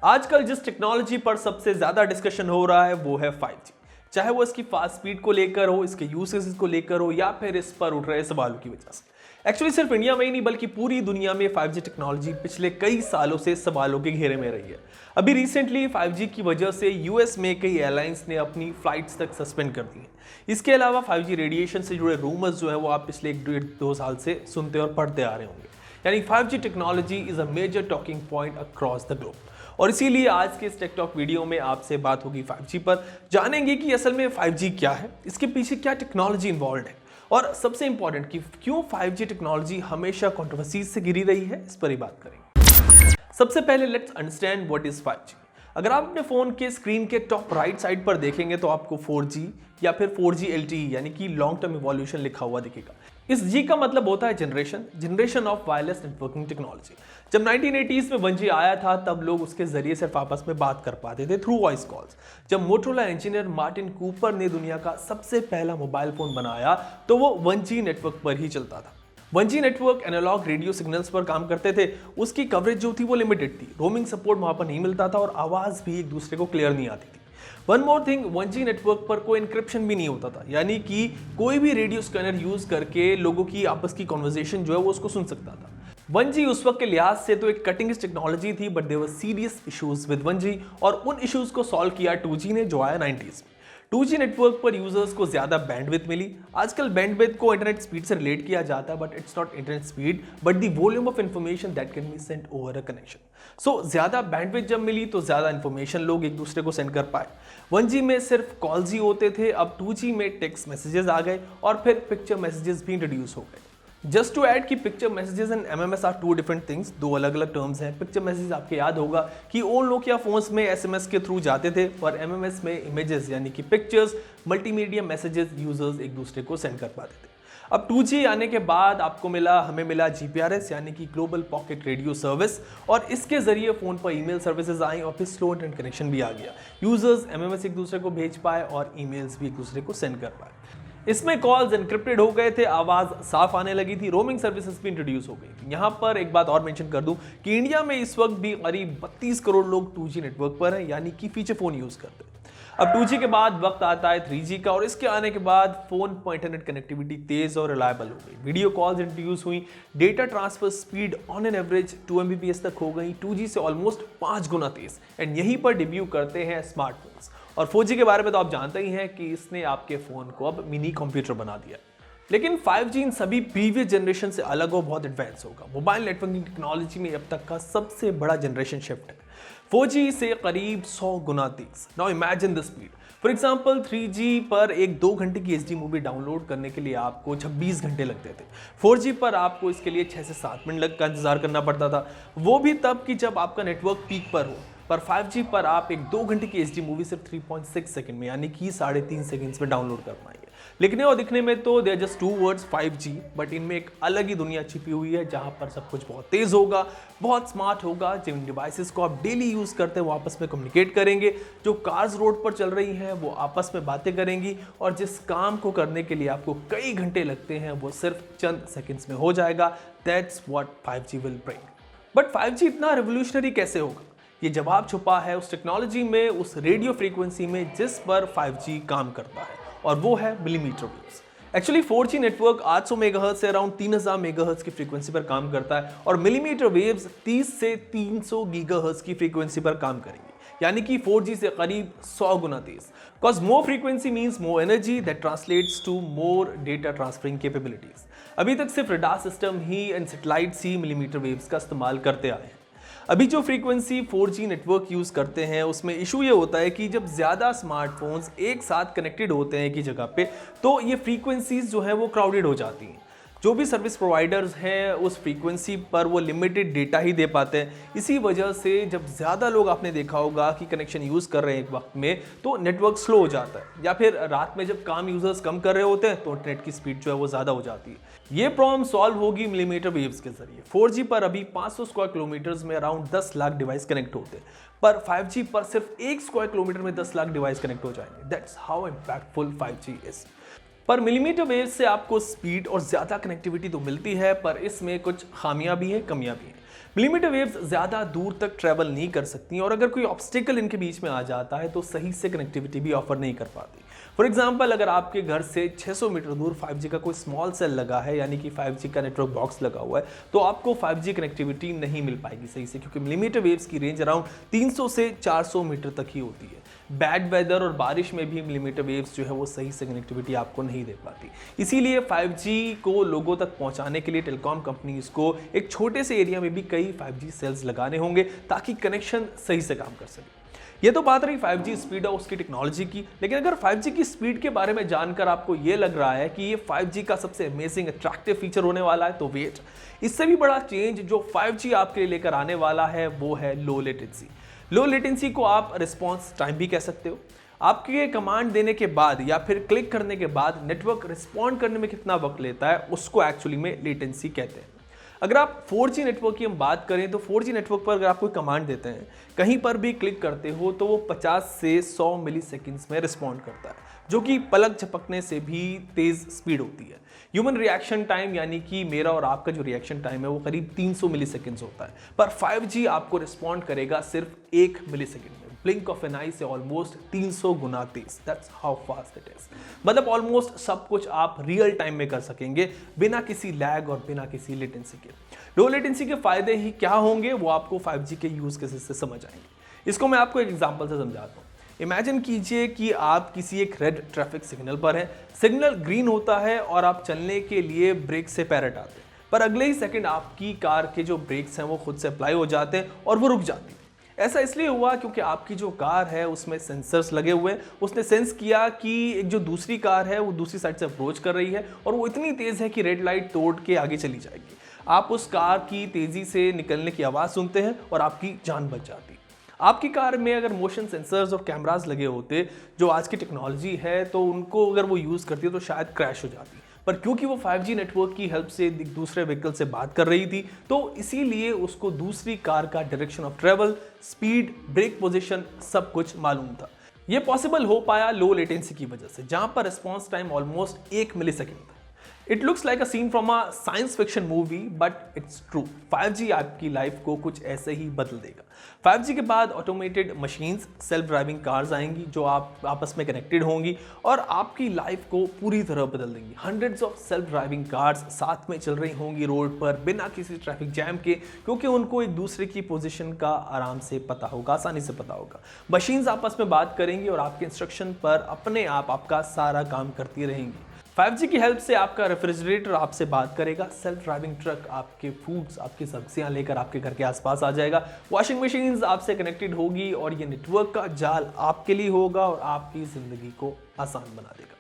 आजकल जिस टेक्नोलॉजी पर सबसे ज्यादा डिस्कशन हो रहा है वो है 5G। चाहे वो इसकी फास्ट स्पीड को लेकर हो, इसके यूसेज को लेकर हो, या फिर इस पर उठ रहे सवालों की वजह से। एक्चुअली सिर्फ इंडिया में ही नहीं बल्कि पूरी दुनिया में 5G टेक्नोलॉजी पिछले कई सालों से सवालों के घेरे में रही है। अभी रिसेंटली 5G की वजह से यूएस में कई एयरलाइंस ने अपनी फ्लाइट्स तक सस्पेंड कर दी हैं। इसके अलावा 5G रेडिएशन से जुड़े रूमर्स जो है वो आप पिछले 1-1.5-2 साल से सुनते और पढ़ते आ रहे होंगे। यानी 5G technology is a major talking point across the globe. और इसीलिए आज के इस टेक टॉक वीडियो में आपसे बात होगी 5G पर। जानेंगे कि असल में 5G क्या है, इसके पीछे क्या टेक्नोलॉजी इन्वॉल्व है, और सबसे इंपॉर्टेंट कि क्यों 5G टेक्नोलॉजी हमेशा कंट्रोवर्सीज से घिरी रही है, इस पर ही बात करेंगे। सबसे पहले let's understand what is 5G। अगर आप अपने फोन के स्क्रीन के टॉप राइट साइड पर देखेंगे तो आपको 4G या फिर 4G LTE यानी कि लॉन्ग टर्म इवोल्यूशन लिखा हुआ दिखेगा। इस G का मतलब होता है generation of wireless networking technology. जब 1980s में 1G आया था तब लोग उसके जरिए सिर्फ आपस में बात कर पाते थे थ्रू वॉइस कॉल्स। जब मोटोरोला इंजीनियर मार्टिन कूपर ने दुनिया का सबसे पहला मोबाइल फोन बनाया तो वो 1G नेटवर्क पर ही चलता था। 1G network analogue radio signals पर काम करते थे। उसकी कवरेज जो थी वो लिमिटेड थी, रोमिंग सपोर्ट वहां पर नहीं मिलता था और आवाज भी एक दूसरे को क्लियर नहीं आती थी। One more thing, 1G network पर कोई इंक्रिप्शन भी नहीं होता था, यानी कि कोई भी रेडियो स्कैनर यूज करके लोगों की आपस की कॉन्वर्सेशन जो है वो उसको सुन सकता था। 1G उस वक्त के लिहाज से तो एक कटिंग एज टेक्नोलॉजी थी, but there were serious issues with 1G और उन इश्यूज को सॉल्व किया 2G ने, जो आया 90s में। 2G नेटवर्क पर यूजर्स को ज्यादा बैंडविड्थ मिली। आजकल बैंडविड्थ को इंटरनेट स्पीड से रिलेट किया जाता है, but it's not internet speed but the volume of information that can be sent over a connection. So ज्यादा बैंडविड्थ जब मिली तो ज्यादा इंफॉर्मेशन लोग एक दूसरे को सेंड कर पाए। 1G में सिर्फ कॉल्स ही होते थे, अब 2G में टेक्स्ट मैसेजेस आ गए और फिर पिक्चर मैसेजेस भी इंट्रोड्यूस हो गए। जस्ट टू ऐड कि picture messages and MMS are two different things, दो अलग अलग टर्म्स हैं। पिक्चर मैसेज आपके याद होगा कि ओल्ड नोकिया फोन्स में SMS के थ्रू जाते थे और MMS में इमेजेस यानी कि पिक्चर्स, मल्टीमीडिया मैसेजेस यूजर्स एक दूसरे को सेंड कर पाते थे। अब 2G आने के बाद हमें मिला GPRS यानी कि ग्लोबल पॉकेट रेडियो सर्विस, और इसके जरिए फोन पर ईमेल सर्विसेज आई और फिर स्लो इंटरनेट कनेक्शन भी आ गया। यूजर्स MMS एक दूसरे को भेज पाए और ईमेल्स भी एक दूसरे को सेंड कर पाए। इसमें कॉल्स एनक्रिप्टेड हो गए थे, आवाज साफ आने लगी थी, रोमिंग सर्विसेज भी इंट्रोड्यूस हो गई। यहाँ पर एक बात और मेंशन कर दूं कि इंडिया में इस वक्त भी करीब 32 करोड़ लोग 2G नेटवर्क पर हैं, यानी कि फीचर फोन यूज करते हैं। अब 2G के बाद वक्त आता है 3G का, और इसके आने के बाद फोन पर इंटरनेट कनेक्टिविटी तेज और रिलायबल हो गई। वीडियो कॉल्स इंट्रोड्यूस हुई, data transfer speed on an average 2 Mbps तक हो गई, 2G से ऑलमोस्ट 5 गुना तेज। एंड यहीं पर डेब्यू करते हैं स्मार्टफोन्स। और 4G के बारे में तो आप जानते ही हैं कि इसने आपके फोन को अब मिनी कंप्यूटर बना दिया। लेकिन 5G इन सभी प्रीवियस जनरेशन से अलग और बहुत एडवांस होगा। मोबाइल नेटवर्किंग टेक्नोलॉजी में अब तक का सबसे बड़ा जनरेशन शिफ्ट है, 4G से करीब 100 गुना तेज। Now imagine the speed. For example 3G पर एक 2 घंटे की HD मूवी डाउनलोड करने के लिए आपको 26 घंटे लगते थे। 4G पर आपको इसके लिए 6 से 7 मिनट का इंतजार करना पड़ता था, वो भी तब कि जब आपका नेटवर्क पीक पर हो। पर 5G पर आप एक 2 घंटे की HD मूवी सिर्फ 3.6 सेकंड में यानी कि 3.5 सेकंड्स में डाउनलोड कर पाएंगे। लिखने और दिखने में तो they are just 2 words 5G, but इनमें एक अलग ही दुनिया छिपी हुई है जहां पर सब कुछ बहुत तेज होगा, बहुत स्मार्ट होगा। जिन डिवाइसेस को आप डेली यूज करते हैं वो आपस में कम्युनिकेट करेंगे, जो कार्स रोड पर चल रही हैं वो आपस में बातें करेंगी, और जिस काम को करने के लिए आपको कई घंटे लगते हैं वो सिर्फ चंद सेकेंड्स में हो जाएगा। That's what 5G will bring. But 5G इतना रेवोल्यूशनरी कैसे होगा? ये जवाब छुपा है उस टेक्नोलॉजी में, उस रेडियो फ्रीक्वेंसी में जिस पर 5G काम करता है, और वो है millimetre waves. Actually 4G network 800 megahertz से अराउंड 3000 मेगाहर्ट्ज की फ्रीक्वेंसी पर काम करता है, और मिलीमीटर वेव्स 30 से 300 गीगाहर्ट्ज की फ्रीक्वेंसी पर काम करेंगी, यानी कि 4G से करीब 100 गुना तेज। Because more frequency means more energy that translates to more data transferring capabilities. अभी तक सिर्फ रडार सिस्टम ही एंड सैटेलाइट्स ही मिलीमीटर वेव्स का इस्तेमाल करते आए हैं। अभी जो फ्रीक्वेंसी 4G नेटवर्क यूज करते हैं उसमें इशू ये होता है कि जब ज्यादा स्मार्टफोन्स एक साथ कनेक्टेड होते हैं एक ही जगह पे, तो ये फ्रीक्वेंसीज जो है वो क्राउडेड हो जाती हैं। जो भी सर्विस प्रोवाइडर्स हैं उस फ्रीक्वेंसी पर वो लिमिटेड डेटा ही दे पाते हैं। इसी वजह से जब ज़्यादा लोग, आपने देखा होगा कि कनेक्शन यूज़ कर रहे हैं एक वक्त में, तो नेटवर्क स्लो हो जाता है, या फिर रात में जब काम यूजर्स कम कर रहे होते हैं तो इंटरनेट की स्पीड जो है वो ज़्यादा हो जाती है। ये प्रॉब्लम सॉल्व होगी मिलीमीटर वेव्स के जरिए। 4G पर अभी 500 स्क्वायर किलोमीटर्स में अराउंड 10 लाख डिवाइस कनेक्ट होते हैं, पर 5G पर सिर्फ 1 स्क्वायर किलोमीटर में 10 लाख डिवाइस कनेक्ट हो जाएंगे। That's how impactful 5G is. पर मिलीमीटर वेव से आपको स्पीड और ज़्यादा कनेक्टिविटी तो मिलती है, पर इसमें कुछ खामियां भी हैं, कमियां भी हैं। मिलीमीटर वेव्स ज़्यादा दूर तक ट्रैवल नहीं कर सकती और अगर कोई ऑब्स्टिकल इनके बीच में आ जाता है तो सही से कनेक्टिविटी भी ऑफर नहीं कर पाती। फॉर एग्जाम्पल, अगर आपके घर से 600 मीटर दूर 5G का कोई स्मॉल सेल लगा है, यानी कि 5G का नेटवर्क बॉक्स लगा हुआ है, तो आपको 5G कनेक्टिविटी नहीं मिल पाएगी सही से, क्योंकि मिलीमीटर वेव्स की रेंज अराउंड 300 से 400 मीटर तक ही होती है। बैड वेदर और बारिश में भी मिलीमीटर वेव्स जो है वो सही से कनेक्टिविटी आपको नहीं दे पाती। इसीलिए 5G को लोगों तक पहुंचाने के लिए टेलीकॉम कंपनीज को एक छोटे से एरिया में भी कई 5G सेल्स लगाने होंगे ताकि कनेक्शन सही से काम कर सके। ये तो बात रही 5G स्पीड और उसकी टेक्नोलॉजी की, लेकिन अगर 5G की स्पीड के बारे में जानकर आपको ये लग रहा है कि ये 5G का सबसे अमेजिंग अट्रैक्टिव फीचर होने वाला है, तो वेट, इससे भी बड़ा चेंज जो 5G आपके लिए लेकर आने वाला है वो है लो लेटेंसी। लो लेटेंसी को आप रिस्पॉन्स टाइम भी कह सकते हो। आपके कमांड देने के बाद या फिर क्लिक करने के बाद नेटवर्क रिस्पॉन्ड करने में कितना वक्त लेता है, उसको एक्चुअली में लेटेंसी कहते हैं। अगर आप 4G नेटवर्क की हम बात करें तो 4G नेटवर्क पर अगर आप कोई कमांड देते हैं, कहीं पर भी क्लिक करते हो, तो वो 50 से 100 मिली सेकेंड्स में रिस्पॉन्ड करता है, जो कि पलक झपकने से भी तेज स्पीड होती है। ह्यूमन रिएक्शन टाइम, यानी कि मेरा और आपका जो रिएक्शन टाइम है वो करीब 300 मिली सेकेंड्स होता है, पर 5G आपको रिस्पॉन्ड करेगा सिर्फ 1 मिली सेकेंड में। ब्लिंक ऑफ एन आई से almost 300 Guna Tej. That's how fast it is. मतलब ऑलमोस्ट सब कुछ आप रियल टाइम में कर सकेंगे बिना किसी लैग और बिना किसी लेटेंसी के। लो लेटेंसी के फायदे ही क्या होंगे वो आपको 5G के यूज केसेस से समझ आएंगे। इसको मैं आपको एक एग्जांपल से समझाता हूँ। इमेजिन कीजिए कि आप किसी एक रेड ट्रैफिक सिग्नल पर हैं, सिग्नल ग्रीन होता है और आप चलने के लिए ब्रेक से पैर हटाते हैं, पर अगले ही सेकंड आपकी कार के जो ब्रेक्स हैं वो खुद से अप्लाई हो जाते हैं और वो रुक जाती है। ऐसा इसलिए हुआ क्योंकि आपकी जो कार है उसमें सेंसर्स लगे हुए हैं। उसने सेंस किया कि एक जो दूसरी कार है वो दूसरी साइड से अप्रोच कर रही है और वो इतनी तेज़ है कि रेड लाइट तोड़ के आगे चली जाएगी। आप उस कार की तेज़ी से निकलने की आवाज़ सुनते हैं और आपकी जान बच जाती है। आपकी कार में अगर मोशन सेंसर्स और कैमरास लगे होते, जो आज की टेक्नोलॉजी है, तो उनको अगर वो यूज़ करती है तो शायद क्रैश हो जाती। पर क्योंकि वो 5G नेटवर्क की हेल्प से दूसरे व्हीकल से बात कर रही थी, तो इसीलिए उसको दूसरी कार का direction of travel, speed, brake position सब कुछ मालूम था। ये पॉसिबल हो पाया लो लेटेंसी की वजह से, जहां पर रिस्पॉन्स टाइम ऑलमोस्ट 1 मिलीसेकंड था। It looks like a scene from a science fiction movie, but it's true. 5G आपकी लाइफ को कुछ ऐसे ही बदल देगा। 5G के बाद automated machines, self driving cars आएंगी जो आप आपस में कनेक्टेड होंगी और आपकी लाइफ को पूरी तरह बदल देंगी। Hundreds of self driving cars साथ में चल रही होंगी रोड पर बिना किसी ट्रैफिक जैम के, क्योंकि उनको एक दूसरे की पोजीशन का आराम से पता होगा, आसानी से पता होगा। मशीन्स आपस में बात करेंगी और आपके इंस्ट्रक्शन पर अपने आप आपका सारा काम करती रहेंगी। 5G की हेल्प से आपका रेफ्रिजरेटर आपसे बात करेगा, सेल्फ ड्राइविंग ट्रक आपके फूड्स, आपकी सब्जियां लेकर आपके घर के आसपास आ जाएगा, वॉशिंग मशीन्स आपसे कनेक्टेड होगी और ये नेटवर्क का जाल आपके लिए होगा और आपकी ज़िंदगी को आसान बना देगा।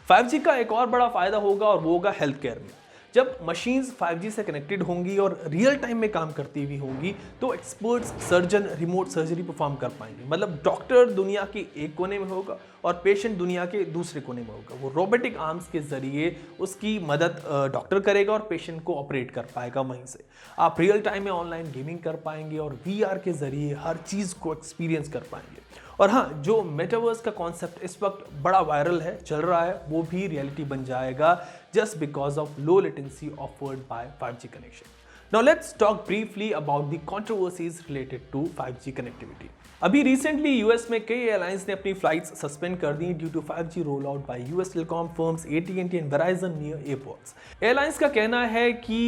5G का एक और बड़ा फायदा होगा और वो होगा हेल्थ केयर में। जब मशीन्स 5G से कनेक्टेड होंगी और रियल टाइम में काम करती हुई होंगी, तो experts, surgeon remote surgery perform कर पाएंगे। मतलब डॉक्टर दुनिया के एक कोने में होगा और पेशेंट दुनिया के दूसरे कोने में होगा। वो रोबोटिक आर्म्स के जरिए उसकी मदद डॉक्टर करेगा और पेशेंट को ऑपरेट कर पाएगा वहीं से। आप रियल टाइम में ऑनलाइन गेमिंग कर पाएंगे और VR के जरिए हर चीज़ को एक्सपीरियंस कर पाएंगे। और हाँ, जो मेटावर्स का कॉन्सेप्ट इस वक्त बड़ा वायरल है, चल रहा है, वो भी रियलिटी बन जाएगा just because of low latency offered by 5G connection. Now let's talk briefly about the controversies related to 5G connectivity. अभी रिसेंटली यूएस में कई एयरलाइंस ने अपनी फ्लाइट्स सस्पेंड कर दी due to 5G roll out by US telecom firms AT&T and Verizon near airports. Airlines का कहना है कि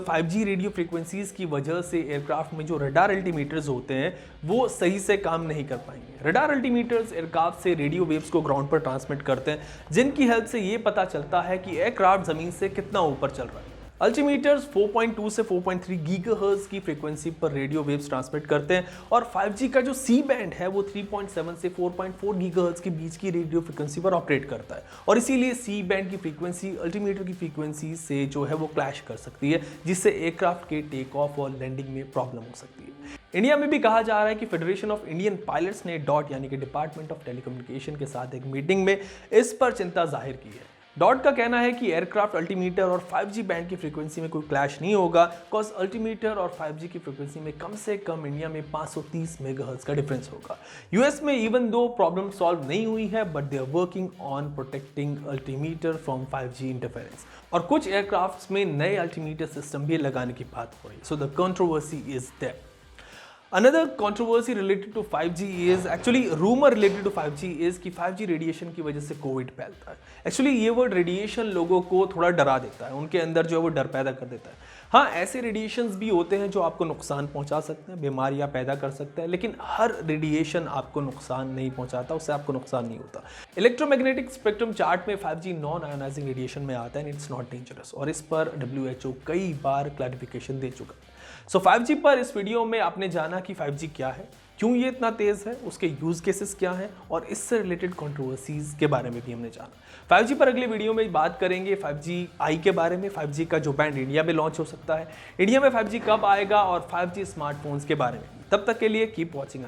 5G रेडियो फ्रीक्वेंसीज की वजह से एयरक्राफ्ट में जो रडार अल्टीमीटर्स होते हैं वो सही से काम नहीं कर पाएंगे। रडार अल्टीमीटर्स एयरक्राफ्ट से रेडियो वेव्स को ग्राउंड पर ट्रांसमिट करते हैं, जिनकी हेल्प से ये पता चलता है कि एयरक्राफ्ट जमीन से कितना ऊपर चल रहा है। अल्टीमीटर्स 4.2 से 4.3 गीगाहर्ट्ज की फ्रीक्वेंसी पर रेडियो वेव्स ट्रांसमिट करते हैं और 5G का जो सी बैंड है वो 3.7 से 4.4 गीगाहर्ट्ज के बीच की रेडियो फ्रीक्वेंसी पर ऑपरेट करता है और इसीलिए सी बैंड की फ्रीक्वेंसी अल्टीमीटर की फ्रीक्वेंसी से जो है वो क्लैश कर सकती है, जिससे एयरक्राफ्ट के टेक ऑफ और लैंडिंग में प्रॉब्लम हो सकती है। इंडिया में भी कहा जा रहा है कि फेडरेशन ऑफ इंडियन पायलट्स ने डॉट यानी कि डिपार्टमेंट ऑफ टेलीकम्युनिकेशन के साथ एक मीटिंग में इस पर चिंता जाहिर की है। डॉट का कहना है कि एयरक्राफ्ट अल्टीमीटर और 5G बैंड की फ्रीक्वेंसी में कोई क्लैश नहीं होगा, बिकॉज अल्टीमीटर और 5G की फ्रीक्वेंसी में कम से कम इंडिया में 530 मेगाहर्ट्ज का डिफरेंस होगा। यूएस में इवन दो प्रॉब्लम सॉल्व नहीं हुई है, but they are working on protecting altimeter from 5G interference, और कुछ एयरक्राफ्ट्स में नए अल्टीमीटर सिस्टम भी लगाने की बात हो रही है। So the controversy is there. Another controversy related to 5G is actually rumor related to 5G is कि 5G रेडिएशन की वजह से कोविड फैलता है। एक्चुअली ये वर्ड रेडिएशन लोगों को थोड़ा डरा देता है, उनके अंदर जो है वो डर पैदा कर देता है। हाँ, ऐसे रेडिएशंस भी होते हैं जो आपको नुकसान पहुंचा सकते हैं, बीमारियां पैदा कर सकते हैं, लेकिन हर रेडिएशन आपको नुकसान नहीं पहुंचाता, उससे आपको नुकसान नहीं होता। इलेक्ट्रोमैग्नेटिक स्पेक्ट्रम चार्ट में 5G नॉन आयोनाइजिंग रेडिएशन में आता है एंड इट्स नॉट डेंजरस, और इस पर WHO कई बार क्लैरिफिकेशन दे चुका है। सो 5G पर इस वीडियो में आपने जाना कि 5G क्या है, क्यों ये इतना तेज है, उसके यूज केसेस क्या हैं, और इससे रिलेटेड कंट्रोवर्सीज के बारे में भी हमने जाना। 5G पर अगले वीडियो में बात करेंगे 5G के बारे में, 5G का जो बैंड इंडिया में लॉन्च हो सकता है, इंडिया में 5G कब आएगा, और 5G स्मार्टफोन्स के बारे में। तब तक के लिए कीप वॉचिंग।